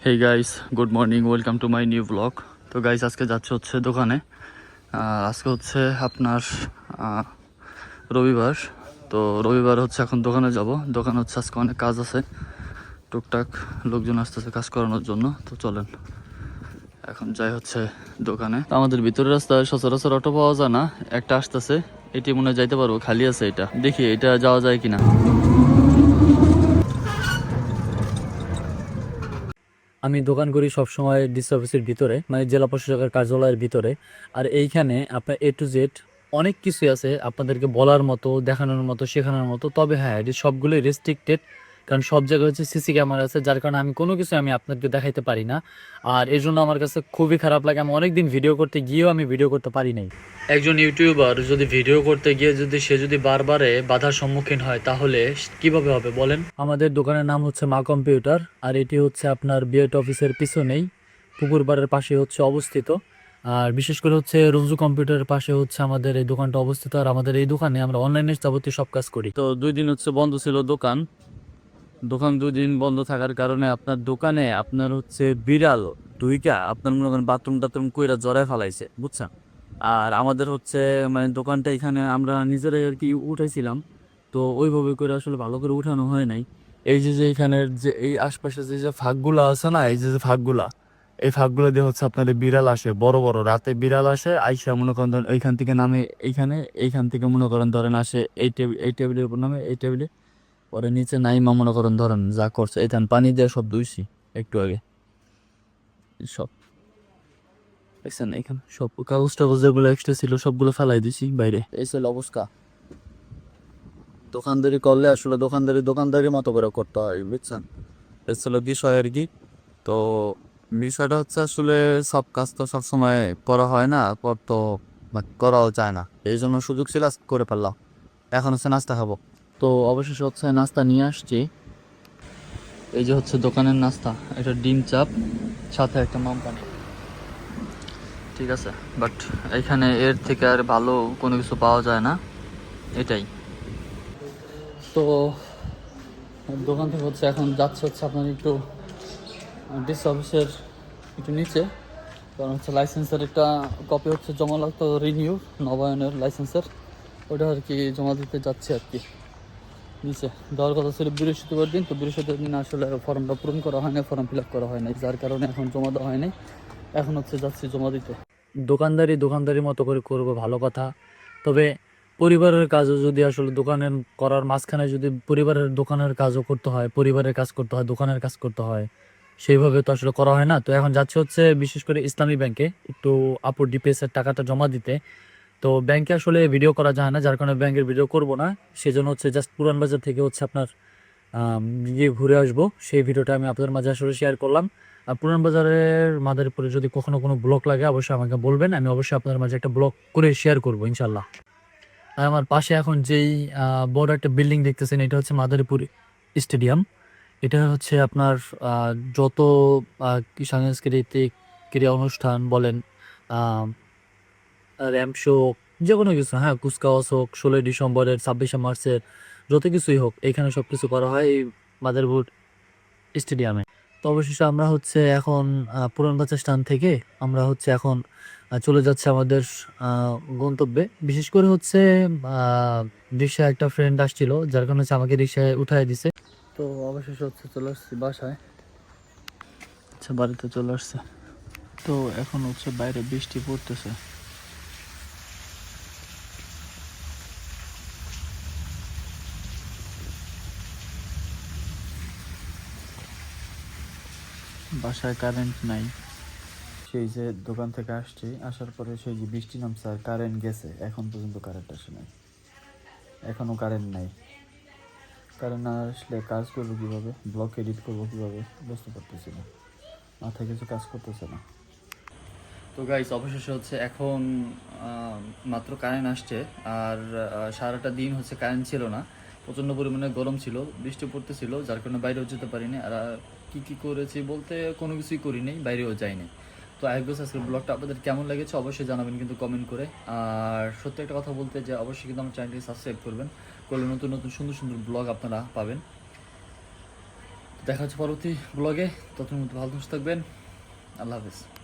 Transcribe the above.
Hey guys, good morning, welcome to my new blog. তো guys, আজকে যাচ্ছে হচ্ছে দোকানে। আজকে হচ্ছে আপনার রবিবার। তো রবিবার হচ্ছে এখন দোকানে যাব। দোকানে হচ্ছে আজকে অনেক কাজ আছে, টুকটাক লোকজন আসতেছে কাজ করানোর জন্য। তো চলেন এখন যাই হচ্ছে দোকানে। তো আমাদের ভিতরের রাস্তায় সচরাচর অটো পাওয়া যায় না, একটা আসতেছে, এটি মনে হয় যাইতে পারবো, খালি আছে এটা, দেখি এটা যাওয়া যায় কিনা। আমি দোকান করি সবসময় ডিসি অফিসের ভিতরে, মানে জেলা প্রশাসকের কার্যালয়ের ভিতরে। আর এইখানে আপনার A to Z অনেক কিছু আছে আপনাদেরকে বলার মতো, দেখানোর মতো, শেখানোর মতো। তবে হ্যাঁ, এটি সবগুলোই রেস্ট্রিক্টেড, কারণ সব জায়গায় হচ্ছে সিসি ক্যামেরা আছে, যার কারণে আমি কোনো কিছু আমি আপনাদেরকে দেখাইতে পারি না। আর এর জন্য আমার কাছে খুবই খারাপ লাগে, আমি অনেকদিন ভিডিও করতে গিয়েও আমি ভিডিও করতে পারি নাই। একজন ইউটিউবার যদি ভিডিও করতে গিয়ে সে যদি বারবারে বাধার সম্মুখীন হয়, তাহলে কিভাবে হবে বলেন? আমাদের দোকানের নাম হচ্ছে মা কম্পিউটার, আর এটি হচ্ছে আপনার বিএড অফিসের পিছনেই, পুকুরপাড়ের পাশে হচ্ছে অবস্থিত। আর বিশেষ করে হচ্ছে রঞ্জু কম্পিউটারের পাশে হচ্ছে আমাদের এই দোকানটা অবস্থিত। আর আমাদের এই দোকানে আমরা অনলাইনে যাবতীয় সব কাজ করি। তো 2 দিন হচ্ছে বন্ধ ছিল দোকান। দোকান 2 দিন বন্ধ থাকার কারণে আপনার দোকানে আপনার হচ্ছে বিড়াল দুইটা আপনার মনে করেন বাথরুম টাথরুম কইরা জড়ায় ফেলাইছে, বুঝছেন। আর আমাদের হচ্ছে মানে দোকানটা এখানে আমরা নিজেরাই আর কি উঠাইছিলাম, তো ওইভাবে করে আসলে ভালো করে উঠানো হয় নাই। এই যে এখানের যে এই আশপাশে যে ফাঁকগুলো আছে না, এই যে ফাঁকগুলা, এই ফাঁকগুলো দিয়ে হচ্ছে আপনার এই বিড়াল আসে, বড় বড় রাতে বিড়াল আসে, আইসা মনে করেন ধরেন এইখান থেকে নামে এইখানে, এইখান থেকে মনে করেন ধরেন আসে এই টেবিলের উপর নামে এই টেবিলে, পরে নিচে নাইমা মনে করেন ধরেন যা করছে, এই ধান পানি দিয়ে সব ধুইছি একটু আগে। সব দেখছেন এখানে সব কাগজ টাগজ যেগুলো এক্সট্রা ছিল সবগুলো ফেলাই দিছি বাইরে। এই ছিল অবস্থা। দোকানদারি করলে আসলে দোকানদারি মতো করে করতে হয়, বুঝছেন। এই ছিল বিষয় আর কি। তো বিষয়টা হচ্ছে আসলে সব কাজ তো সবসময় করা হয় না, পর তো করাও যায় না, এই জন্য সুযোগ ছিল আজকে করে ফেললাম। এখন হচ্ছে নাস্তা খাবো। তো অবশেষে হচ্ছে নাস্তা নিয়ে আসছি। এই যে হচ্ছে দোকানের নাস্তা, এটা ডিম চাপ, সাথে একটা মাম পানি, ঠিক আছে। বাট এখানে এর থেকে আর ভালো কোনো কিছু পাওয়া যায় না, এটাই। তো দোকান থেকে হচ্ছে এখন যাচ্ছে হচ্ছে আপনার একটু ডিসি অফিসের একটু নিচে, কারণ হচ্ছে লাইসেন্সের একটা কপি হচ্ছে জমা লাগতো, রিনিউ নবায়নের লাইসেন্সের, ওটা আর কি জমা দিতে যাচ্ছে আর কি নিচে। দেওয়ার কথা ছিল বৃহস্পতিবার দিন, তো বৃহস্পতিবার দিন আসলে ফর্মটা পূরণ করা হয় না, ফর্ম ফিল আপ করা হয় নাই, যার কারণে এখন জমা দেওয়া হয় নাই। এখন হচ্ছে যাচ্ছি জমা দিতে। দোকানদারির মতো করে করবো, ভালো কথা। তবে পরিবারের কাজও যদি আসলে দোকানের করার মাঝখানে যদি পরিবারের দোকানের কাজও করতে হয়, পরিবারের কাজ করতে হয়, দোকানের কাজ করতে হয়, সেইভাবে তো আসলে করা হয় না। তো এখন যাচ্ছে হচ্ছে বিশেষ করে ইসলামী ব্যাংকে একটু আপুর ডিপিএস এর টাকাটা জমা দিতে। তো ব্যাংকে আসলে ভিডিও করা যায় না, যার কারণে ব্যাংকের ভিডিও করব না। সেজন্য হচ্ছে জাস্ট পুরান বাজার থেকে হচ্ছে আপনার গিয়ে ঘুরে আসবো, সেই ভিডিওটা আমি আপনাদের মাঝে আসলে শেয়ার করলাম। আর পুরান বাজারের মাদারীপুরে যদি কখনো কোনো ব্লগ লাগে অবশ্যই আমাকে বলবেন, আমি অবশ্যই আপনাদের মাঝে একটা ব্লগ করে শেয়ার করবো ইনশাল্লাহ। আর আমার পাশে এখন যেই বড় একটা বিল্ডিং দেখতেছেন, এটা হচ্ছে মাদারীপুর স্টেডিয়াম। এটা হচ্ছে আপনার যত কি সাংস্কৃতিক ক্রীড়া অনুষ্ঠান বলেন, র্যাম্প শো, যে কোনো কিছু, হ্যাঁ, কুচকাওয়াজ হোক, 16ই ডিসেম্বরের, 26শে মার্চের, যত কিছুই হোক, এখানে সব কিছু করা হয় এই মাদারীপুর স্টেডিয়ামে। তো অবশেষে আমরা হচ্ছে এখন পুরান বাজার স্ট্যান্ড থেকে আমরা হচ্ছে এখন চলে যাচ্ছে আমাদের গন্তব্যে। বিশেষ করে হচ্ছে রিক্সায় একটা ফ্রেন্ড আসছিল, যার কারণে হচ্ছে আমাকে রিক্সায় উঠায় দিছে। তো অবশেষে হচ্ছে চলে আসছি বাসায়। আচ্ছা, বাড়িতে চলে আসছে। তো এখন হচ্ছে বাইরে বৃষ্টি পড়তেছে। বাসায় কারেন্ট নাই। সেই যে দোকান থেকে আসছি, আসার পরে সেই যে বৃষ্টি নামছে আর কারেন্ট গেছে, এখন পর্যন্ত কারেন্ট আসে নাই, এখনও কারেন্ট নাই। কারেন্ট না আসলে কাজ করবো কীভাবে, ব্লগ এডিট করবো কীভাবে, বুঝতে পারতেছি না, মাথায় কিছু কাজ করতেছে না। তো গাইস, অবশেষে হচ্ছে এখন মাত্র কারেন্ট আসছে। আর সারাটা দিন হচ্ছে কারেন্ট ছিল না, প্রচণ্ড পরিমাণে গরম ছিল, বৃষ্টি পড়তেছিল, যার কারণে বাইরেও যেতে পারিনি। আর কী করেছি বলতে কোনো কিছুই করিনি, বাইরেও যাইনি। তো আই গেস আজকের ব্লগটা আপনাদের কেমন লেগেছে অবশ্যই জানাবেন কিন্তু কমেন্ট করে। আর সত্যি একটা কথা বলতে যে অবশ্যই কিন্তু আমার চ্যানেলটি সাবস্ক্রাইব করবেন, করলে নতুন নতুন সুন্দর সুন্দর ব্লগ আপনারা পাবেন। তো দেখা হচ্ছে পরবর্তী ব্লগে। ততক্ষণ মধ্যে ভালো থাকবেন। আল্লাহ হাফিজ।